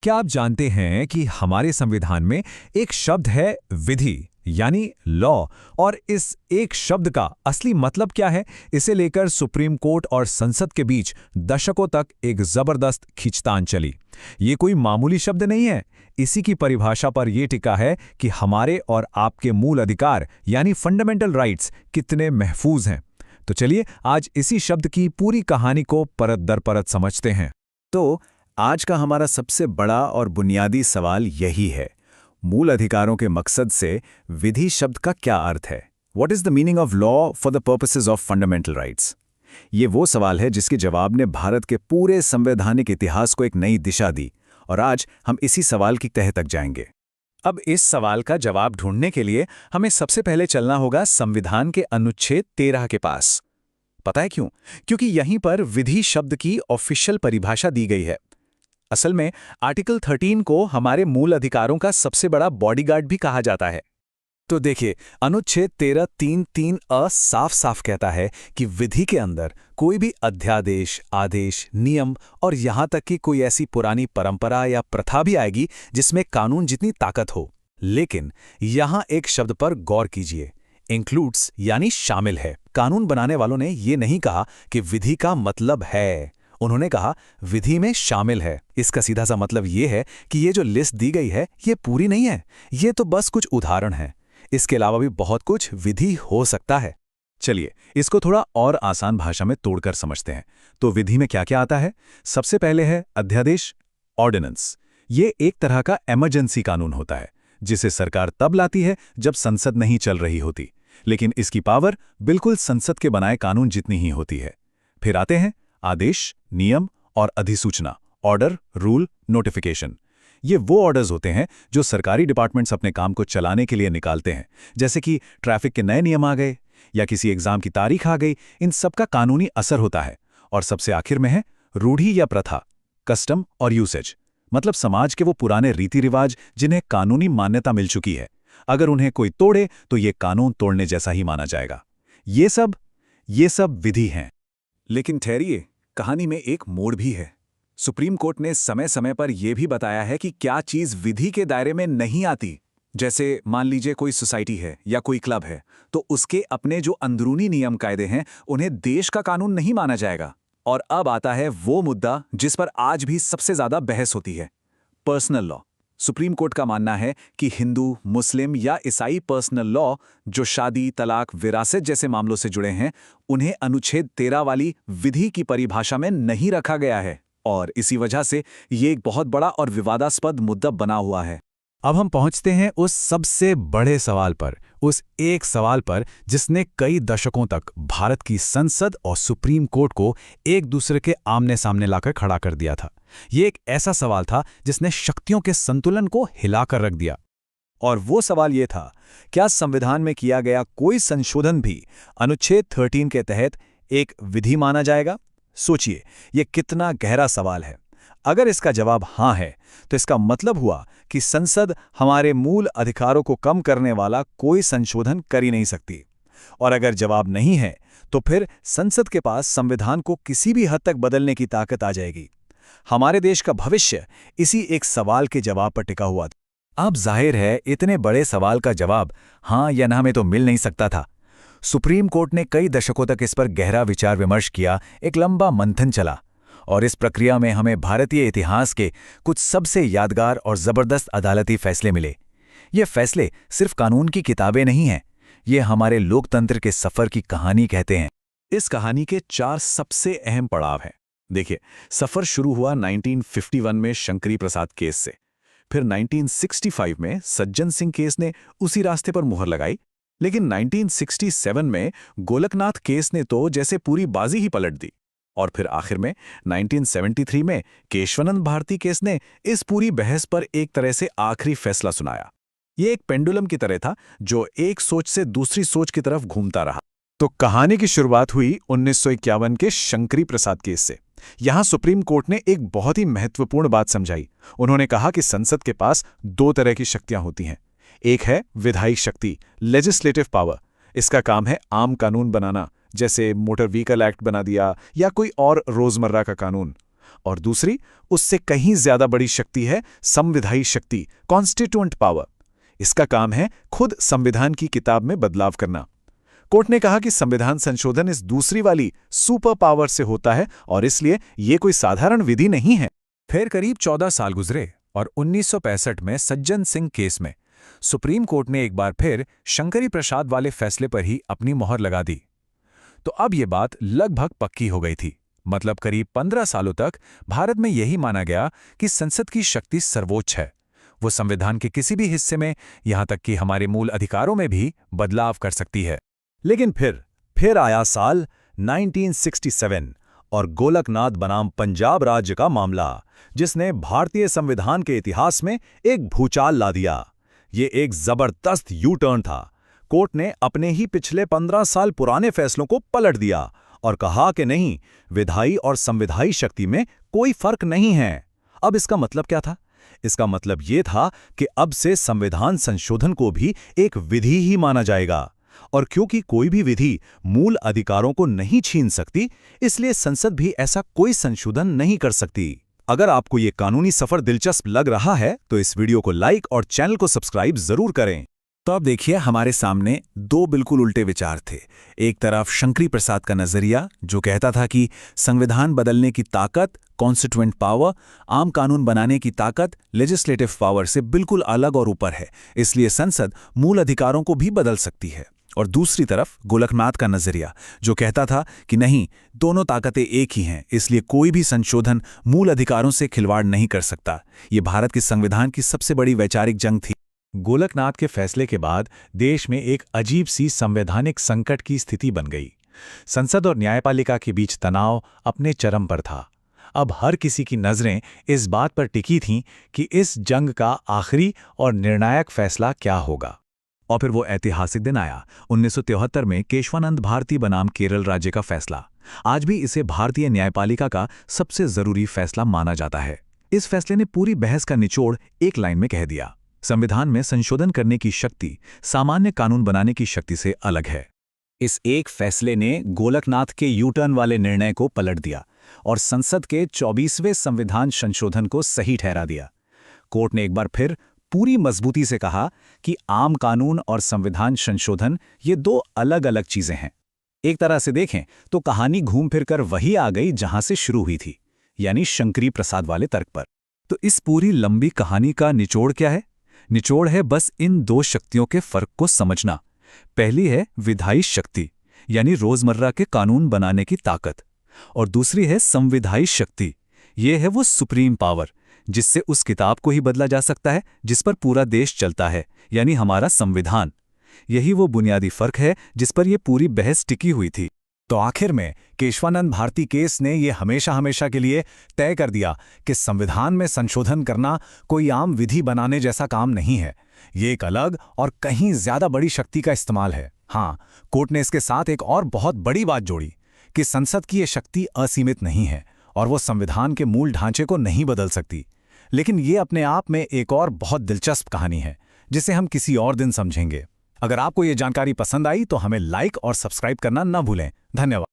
क्या आप जानते हैं कि हमारे संविधान में एक शब्द है विधि यानी लॉ। और इस एक शब्द का असली मतलब क्या है, इसे लेकर सुप्रीम कोर्ट और संसद के बीच दशकों तक एक जबरदस्त खींचतान चली। ये कोई मामूली शब्द नहीं है। इसी की परिभाषा पर यह टिका है कि हमारे और आपके मूल अधिकार यानी फंडामेंटल राइट्स कितने महफूज हैं। तो चलिए आज इसी शब्द की पूरी कहानी को परत दर परत समझते हैं। तो आज का हमारा सबसे बड़ा और बुनियादी सवाल यही है, मूल अधिकारों के मकसद से विधि शब्द का क्या अर्थ है? What is the meaning of law for the purposes of fundamental rights? ये वो सवाल है जिसके जवाब ने भारत के पूरे संवैधानिक इतिहास को एक नई दिशा दी, और आज हम इसी सवाल की तह तक जाएंगे। अब इस सवाल का जवाब ढूंढने के लिए हमें सबसे पहले चलना होगा संविधान के अनुच्छेद 13 के पास। पता है क्यों? क्योंकि यहीं पर विधि शब्द की ऑफिशियल परिभाषा दी गई है। असल में आर्टिकल 13 को हमारे मूल अधिकारों का सबसे बड़ा बॉडीगार्ड भी कहा जाता है। तो देखिए, अनुच्छेद 13(3)(3) अ साफ साफ कहता है कि विधि के अंदर कोई भी अध्यादेश, आदेश, नियम और यहां तक कि कोई ऐसी पुरानी परंपरा या प्रथा भी आएगी जिसमें कानून जितनी ताकत हो। लेकिन यहां एक शब्द पर गौर कीजिए, इंक्लूड्स यानी शामिल है। कानून बनाने वालों ने ये नहीं कहा कि विधि का मतलब है, उन्होंने कहा विधि में शामिल है। इसका सीधा सा मतलब ये है कि ये जो लिस्ट दी गई है ये पूरी नहीं है, ये तो बस कुछ उदाहरण है। इसके अलावा भी बहुत कुछ विधि हो सकता है। चलिए इसको थोड़ा और आसान भाषा में तोड़कर समझते हैं। तो विधि में क्या क्या आता है? सबसे पहले है अध्यादेश, ऑर्डिनेंस। ये एक तरह का इमरजेंसी कानून होता है जिसे सरकार तब लाती है जब संसद नहीं चल रही होती, लेकिन इसकी पावर बिल्कुल संसद के बनाए कानून जितनी ही होती है। फिर आते हैं आदेश, नियम और अधिसूचना, ऑर्डर, रूल, नोटिफिकेशन। ये वो ऑर्डर्स होते हैं जो सरकारी डिपार्टमेंट्स अपने काम को चलाने के लिए निकालते हैं, जैसे कि ट्रैफिक के नए नियम आ गए या किसी एग्जाम की तारीख आ गई। इन सब का कानूनी असर होता है। और सबसे आखिर में है रूढ़ी या प्रथा, कस्टम और यूसेज, मतलब समाज के वो पुराने रीति रिवाज जिन्हें कानूनी मान्यता मिल चुकी है। अगर उन्हें कोई तोड़े तो ये कानून तोड़ने जैसा ही माना जाएगा। ये सब विधि हैं। लेकिन ठहरिए, कहानी में एक मोड़ भी है। सुप्रीम कोर्ट ने समय समय पर यह भी बताया है कि क्या चीज विधि के दायरे में नहीं आती। जैसे मान लीजिए कोई सोसाइटी है या कोई क्लब है, तो उसके अपने जो अंदरूनी नियम कायदे हैं उन्हें देश का कानून नहीं माना जाएगा। और अब आता है वो मुद्दा जिस पर आज भी सबसे ज्यादा बहस होती है, पर्सनल लॉ। सुप्रीम कोर्ट का मानना है कि हिंदू, मुस्लिम या ईसाई पर्सनल लॉ जो शादी, तलाक, विरासत जैसे मामलों से जुड़े हैं, उन्हें अनुच्छेद 13 वाली विधि की परिभाषा में नहीं रखा गया है। और इसी वजह से ये एक बहुत बड़ा और विवादास्पद मुद्दा बना हुआ है। अब हम पहुंचते हैं उस सबसे बड़े सवाल पर, उस एक सवाल पर जिसने कई दशकों तक भारत की संसद और सुप्रीम कोर्ट को एक दूसरे के आमने सामने लाकर खड़ा कर दिया था। ये एक ऐसा सवाल था जिसने शक्तियों के संतुलन को हिलाकर रख दिया। और वो सवाल ये था, क्या संविधान में किया गया कोई संशोधन भी अनुच्छेद 13 के तहत एक विधि माना जाएगा? सोचिए, ये कितना गहरा सवाल है। अगर इसका जवाब हाँ है, तो इसका मतलब हुआ कि संसद हमारे मूल अधिकारों को कम करने वाला कोई संशोधन कर ही नहीं सकती। और अगर जवाब नहीं है, तो फिर संसद के पास संविधान को किसी भी हद तक बदलने की ताकत आ जाएगी। हमारे देश का भविष्य इसी एक सवाल के जवाब पर टिका हुआ था। अब जाहिर है, इतने बड़े सवाल का जवाब हाँ या ना में तो मिल नहीं सकता था। सुप्रीम कोर्ट ने कई दशकों तक इस पर गहरा विचार विमर्श किया, एक लंबा मंथन चला। और इस प्रक्रिया में हमें भारतीय इतिहास के कुछ सबसे यादगार और जबरदस्त अदालती फैसले मिले। ये फैसले सिर्फ कानून की किताबें नहीं हैं, ये हमारे लोकतंत्र के सफर की कहानी कहते हैं। इस कहानी के 4 सबसे अहम पड़ाव हैं। देखिए, सफर शुरू हुआ 1951 में शंकरी प्रसाद केस से। फिर 1965 में सज्जन सिंह केस ने उसी रास्ते पर मुहर लगाई। लेकिन 1967 में गोलकनाथ केस ने तो जैसे पूरी बाजी ही पलट दी। और फिर आखिर में 1973 में केशवानंद भारती केस ने इस पूरी बहस पर एक तरह से आखिरी फैसला सुनाया। ये एक पेंडुलम की तरह था जो एक सोच से दूसरी सोच की तरफ घूमता रहा। तो कहानी की शुरुआत हुई 1951 के शंकरी प्रसाद केस से। यहां सुप्रीम कोर्ट ने एक बहुत ही महत्वपूर्ण बात समझाई। उन्होंने कहा कि संसद के पास 2 तरह की शक्तियां होती हैं। एक है विधायिक शक्ति, लेजिस्लेटिव पावर। इसका काम है आम कानून बनाना, जैसे मोटर व्हीकल एक्ट बना दिया या कोई और रोजमर्रा का कानून। और दूसरी, उससे कहीं ज्यादा बड़ी शक्ति है संविधायी शक्ति, कॉन्स्टिट्यूएंट पावर। इसका काम है खुद संविधान की किताब में बदलाव करना। कोर्ट ने कहा कि संविधान संशोधन इस दूसरी वाली सुपर पावर से होता है और इसलिए ये कोई साधारण विधि नहीं है। फिर करीब 14 साल गुजरे और 1965 में सज्जन सिंह केस में सुप्रीम कोर्ट ने एक बार फिर शंकरी प्रसाद वाले फैसले पर ही अपनी मोहर लगा दी। तो अब ये बात लगभग पक्की हो गई थी। मतलब करीब 15 सालों तक भारत में यही माना गया कि संसद की शक्ति सर्वोच्च है। वो संविधान के किसी भी हिस्से में, यहां तक कि हमारे मूल अधिकारों में भी बदलाव कर सकती है। लेकिन फिर आया साल 1967 और गोलकनाथ बनाम पंजाब राज्य का मामला, जिसने भारतीय संविधान के इतिहास में एक भूचाल ला दिया। ये एक जबरदस्त यू टर्न था। कोर्ट ने अपने ही पिछले 15 साल पुराने फैसलों को पलट दिया और कहा कि नहीं, विधायी और संविधायी शक्ति में कोई फर्क नहीं है। अब इसका मतलब क्या था? इसका मतलब ये था कि अब से संविधान संशोधन को भी एक विधि ही माना जाएगा। और क्योंकि कोई भी विधि मूल अधिकारों को नहीं छीन सकती, इसलिए संसद भी ऐसा कोई संशोधन नहीं कर सकती। अगर आपको ये कानूनी सफर दिलचस्प लग रहा है तो इस वीडियो को लाइक और चैनल को सब्सक्राइब जरूर करें। तो अब देखिए, हमारे सामने दो बिल्कुल उल्टे विचार थे। एक तरफ शंकरी प्रसाद का नजरिया, जो कहता था कि संविधान बदलने की ताकत, कॉन्स्टिट्यूएंट पावर, आम कानून बनाने की ताकत लेजिस्लेटिव पावर से बिल्कुल अलग और ऊपर है, इसलिए संसद मूल अधिकारों को भी बदल सकती है। और दूसरी तरफ गोलकनाथ का नजरिया, जो कहता था कि नहीं, दोनों ताकतें एक ही हैं, इसलिए कोई भी संशोधन मूल अधिकारों से खिलवाड़ नहीं कर सकता। ये भारत के संविधान की सबसे बड़ी वैचारिक जंग थी। गोलकनाथ के फैसले के बाद देश में एक अजीब सी संवैधानिक संकट की स्थिति बन गई। संसद और न्यायपालिका के बीच तनाव अपने चरम पर था। अब हर किसी की नज़रें इस बात पर टिकी थीं कि इस जंग का आखिरी और निर्णायक फैसला क्या होगा। और फिर वो ऐतिहासिक दिन आया, 1973 में केशवानंद भारती बनाम केरल राज्य का फैसला। आज भी इसे भारतीय न्यायपालिका का सबसे जरूरी फैसला माना जाता है। इस फैसले ने पूरी बहस का निचोड़ एक लाइन में कह दिया: संविधान में संशोधन करने की शक्ति सामान्य कानून बनाने की शक्ति से अलग है। इस एक फैसले ने गोलकनाथ के यू टर्न वाले निर्णय को पलट दिया और संसद के 24वें संविधान संशोधन को सही ठहरा दिया। कोर्ट ने एक बार फिर पूरी मजबूती से कहा कि आम कानून और संविधान संशोधन ये दो अलग अलग चीजें हैं। एक तरह से देखें तो कहानी घूम फिरकर वही आ गई जहां से शुरू हुई थी, यानी शंकरी प्रसाद वाले तर्क पर। तो इस पूरी लंबी कहानी का निचोड़ क्या है? निचोड़ है बस इन दो शक्तियों के फर्क को समझना। पहली है विधायी शक्ति, यानी रोजमर्रा के कानून बनाने की ताकत, और दूसरी है संविधायी शक्ति। ये है वो सुप्रीम पावर जिससे उस किताब को ही बदला जा सकता है जिस पर पूरा देश चलता है, यानी हमारा संविधान। यही वो बुनियादी फर्क है जिस पर यह पूरी बहस टिकी हुई थी। तो आखिर में केशवानंद भारती केस ने यह हमेशा हमेशा के लिए तय कर दिया कि संविधान में संशोधन करना कोई आम विधि बनाने जैसा काम नहीं है। ये एक अलग और कहीं ज्यादा बड़ी शक्ति का इस्तेमाल है। हाँ, कोर्ट ने इसके साथ एक और बहुत बड़ी बात जोड़ी कि संसद की ये शक्ति असीमित नहीं है और वो संविधान के मूल ढांचे को नहीं बदल सकती। लेकिन ये अपने आप में एक और बहुत दिलचस्प कहानी है जिसे हम किसी और दिन समझेंगे। अगर आपको ये जानकारी पसंद आई तो हमें लाइक और सब्सक्राइब करना न भूलें। धन्यवाद।